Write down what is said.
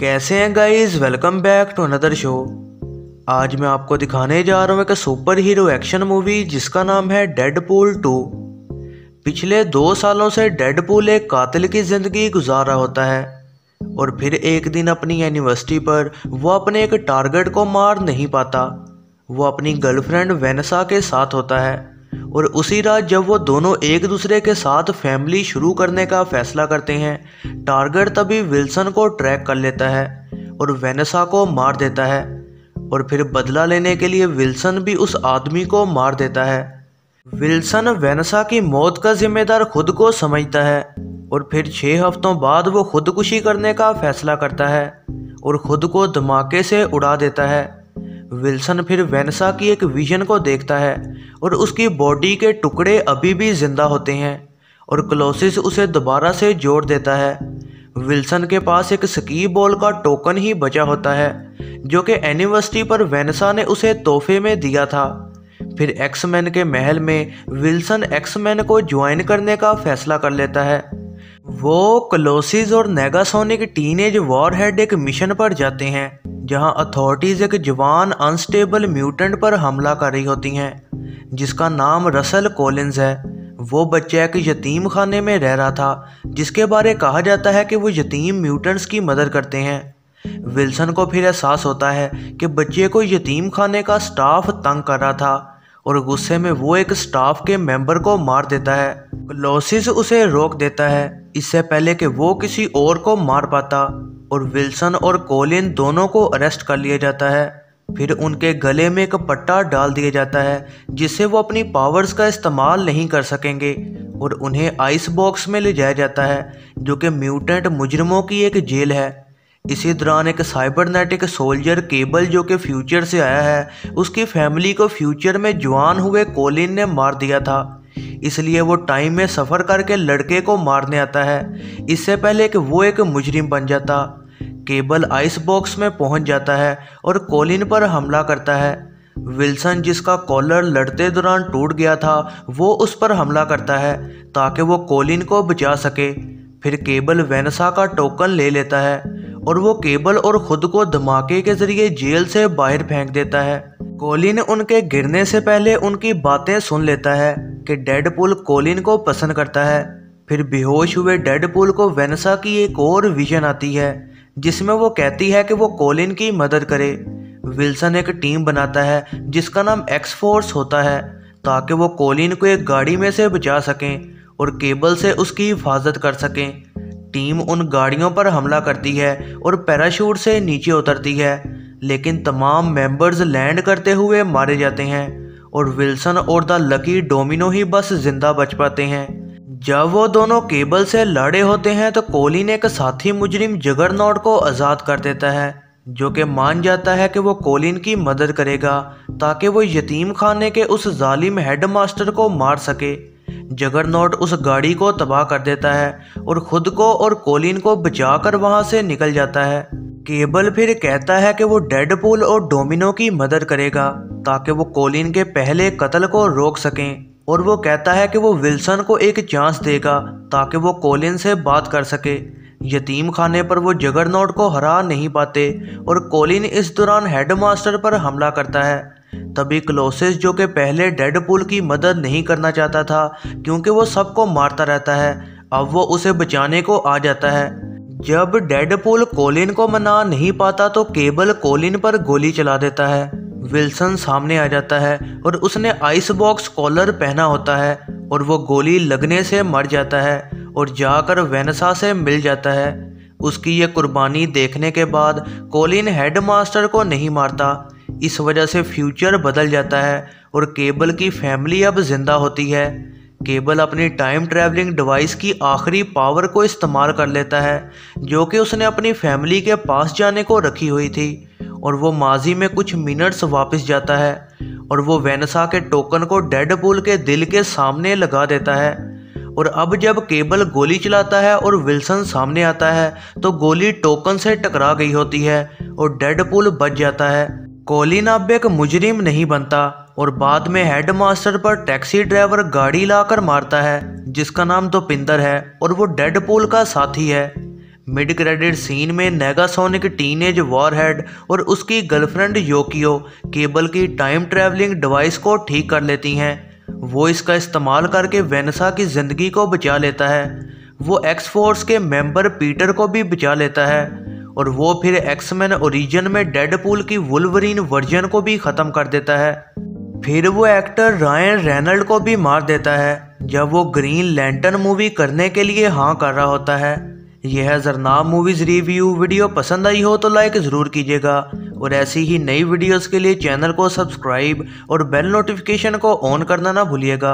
कैसे हैं guys, welcome back to another show. आज मैं आपको दिखाने जा रहा हूँ एक सुपर हीरो एक्शन मूवी जिसका नाम है डेडपूल 2। पिछले 2 सालों से डेडपूल एक कातिल की ज़िंदगी गुजार रहा होता है और फिर एक दिन अपनी एनिवर्सरी पर वो अपने एक टारगेट को मार नहीं पाता। वो अपनी गर्लफ्रेंड वेनेसा के साथ होता है और उसी रात जब वो दोनों एक दूसरे के साथ फैमिली शुरू करने का फैसला करते हैं, टारगेट तभी विल्सन को ट्रैक कर लेता है और वेनेसा को मार देता है। और फिर बदला लेने के लिए विल्सन भी उस आदमी को मार देता है। विल्सन वेनेसा की मौत का जिम्मेदार खुद को समझता है और फिर 6 हफ्तों बाद वो खुदकुशी करने का फैसला करता है और खुद को धमाके से उड़ा देता है। विल्सन फिर वेनेसा की एक विजन को देखता है और उसकी बॉडी के टुकड़े अभी भी जिंदा होते हैं और क्लोसिस उसे दोबारा से जोड़ देता है। विल्सन के पास एक स्की बॉल का टोकन ही बचा होता है जो कि एनिवर्सरी पर वेनेसा ने उसे तोहफे में दिया था। फिर एक्समैन के महल में विल्सन एक्समैन को ज्वाइन करने का फैसला कर लेता है। वो क्लोसिस और नेगासोनिक टीनेज वॉरहेड एक मिशन पर जाते हैं जहां अथॉरिटीज़ एक जवान अनस्टेबल म्यूटेंट पर हमला कर रही होती हैं जिसका नाम रसल कॉलिंस है। वो बच्चा एक यतीम खाने में रह रहा था जिसके बारे कहा जाता है कि वो यतीम म्यूटेंट्स की मदद करते हैं। विल्सन को फिर एहसास होता है कि बच्चे को यतीम खाने का स्टाफ तंग कर रहा था और गुस्से में वो एक स्टाफ के मेंबर को मार देता है। क्लोसिस उसे रोक देता है इससे पहले कि वो किसी और को मार पाता और विल्सन और कॉलिन दोनों को अरेस्ट कर लिया जाता है। फिर उनके गले में एक पट्टा डाल दिया जाता है जिससे वो अपनी पावर्स का इस्तेमाल नहीं कर सकेंगे और उन्हें आइस बॉक्स में ले जाया जाता है जो कि म्यूटेंट मुजरिमों की एक जेल है। इसी दौरान एक साइबरनेटिक सोल्जर केबल जो कि फ्यूचर से आया है उसकी फैमिली को फ्यूचर में जवान हुए कॉलिन ने मार दिया था, इसलिए वो टाइम में सफ़र करके लड़के को मारने आता है इससे पहले कि वो एक मुजरिम बन जाता। केबल आइस बॉक्स में पहुंच जाता है और कॉलिन पर हमला करता है। विल्सन जिसका कॉलर लड़ते दौरान टूट गया था वो उस पर हमला करता है ताकि वो कॉलिन को बचा सके। फिर केबल वेनेसा का टोकन ले लेता है और वो केबल और खुद को धमाके के जरिए जेल से बाहर फेंक देता है। कॉलिन उनके गिरने से पहले उनकी बातें सुन लेता है कि डेडपूल कॉलिन को पसंद करता है। फिर बेहोश हुए डेडपूल को वेनेसा की एक और विजन आती है जिसमें वो कहती है कि वो कॉलिन की मदद करे। विल्सन एक टीम बनाता है जिसका नाम एक्स फोर्स होता है ताकि वो कॉलिन को एक गाड़ी में से बचा सकें और केबल से उसकी हिफाजत कर सकें। टीम उन गाड़ियों पर हमला करती है और पैराशूट से नीचे उतरती है लेकिन तमाम मेंबर्स लैंड करते हुए मारे जाते हैं और विल्सन और द लकी डोमिनो ही बस जिंदा बच पाते हैं। जब वो दोनों केबल से लड़े होते हैं तो कॉलिन एक साथी मुजरिम जगरनॉट को आज़ाद कर देता है जो कि मान जाता है कि वो कॉलिन की मदद करेगा ताकि वो यतीम खाने के उस जालिम हेडमास्टर को मार सके। जगरनॉट उस गाड़ी को तबाह कर देता है और खुद को और कॉलिन को बचाकर वहां से निकल जाता है। केबल फिर कहता है कि वो डेडपूल और डोमिनो की मदद करेगा ताकि वो कॉलिन के पहले कत्ल को रोक सकें और वो कहता है कि वो विल्सन को एक चांस देगा ताकि वो कॉलिन से बात कर सके। यतीम खाने पर वो जगरनॉट को हरा नहीं पाते और कॉलिन इस दौरान हेडमास्टर पर हमला करता है। तभी क्लोसिस जो कि पहले डेडपूल की मदद नहीं करना चाहता था क्योंकि वो सबको मारता रहता है, अब वो उसे बचाने को आ जाता है। जब डेडपूल कॉलिन को मना नहीं पाता तो केबल कॉलिन पर गोली चला देता है। विल्सन सामने आ जाता है और उसने आइस बॉक्स कॉलर पहना होता है और वो गोली लगने से मर जाता है और जाकर वेनेसा से मिल जाता है। उसकी ये कुर्बानी देखने के बाद कॉलिन हेडमास्टर को नहीं मारता, इस वजह से फ्यूचर बदल जाता है और केबल की फैमिली अब जिंदा होती है। केबल अपनी टाइम ट्रैवलिंग डिवाइस की आखिरी पावर को इस्तेमाल कर लेता है जो कि उसने अपनी फैमिली के पास जाने को रखी हुई थी और वो माजी में कुछ मिनट्स वापस जाता है और वो वेनेसा के टोकन को डेडपूल के दिल के सामने लगा देता है। और अब जब केबल गोली चलाता है और विल्सन सामने आता है तो गोली टोकन से टकरा गई होती है और डेडपूल बच जाता है। कॉलिन अब एक मुजरिम नहीं बनता और बाद में हेडमास्टर पर टैक्सी ड्राइवर गाड़ी लाकर मारता है जिसका नाम दोपिंदर है और वो डेडपूल का साथी है। मिड क्रेडिट सीन में नेगासोनिक टीनेज वॉरहेड और उसकी गर्लफ्रेंड योकियो केबल की टाइम ट्रैवलिंग डिवाइस को ठीक कर लेती हैं। वो इसका इस्तेमाल करके वेनेसा की ज़िंदगी को बचा लेता है। वो एक्स फोर्स के मेंबर पीटर को भी बचा लेता है और वो फिर एक्समैन ओरिजिन में डेडपूल की वुल्वरीन वर्जन को भी ख़त्म कर देता है। फिर वो एक्टर रायन रेनल्ड को भी मार देता है जब वो ग्रीन लैंटर्न मूवी करने के लिए हाँ कर रहा होता है। यह है ज़रनाब मूवीज़ रिव्यू। वीडियो पसंद आई हो तो लाइक ज़रूर कीजिएगा और ऐसी ही नई वीडियोस के लिए चैनल को सब्सक्राइब और बेल नोटिफिकेशन को ऑन करना ना भूलिएगा।